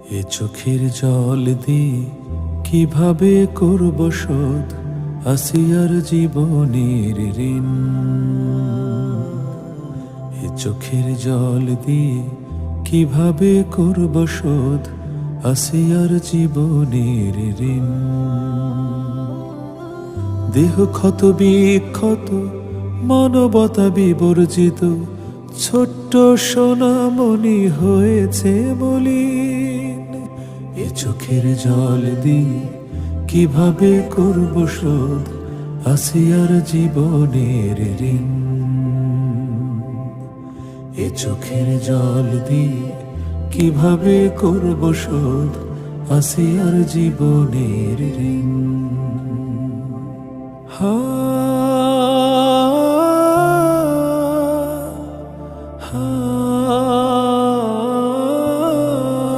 এ চোখের জল দিয়ে কিভাবে করব শোধ আসিয়ার জীবনের ঋণ। এ চোখের জল দিয়ে কিভাবে করব শোধ আসিয়ার জীবনের ঋণ। দেহ ক্ষত বিক্ষত, মানবতা বিবর্জিত, ছোট্ট সোনামণি হয়েছে মলিন। এ চোখের জল দিয়ে কিভাবে করব শোধ আসিয়ার জীবনের ঋণ। এ চোখের জল দিয়ে কিভাবে করব শোধ আসিয়ার জীবনের ঋণ। হা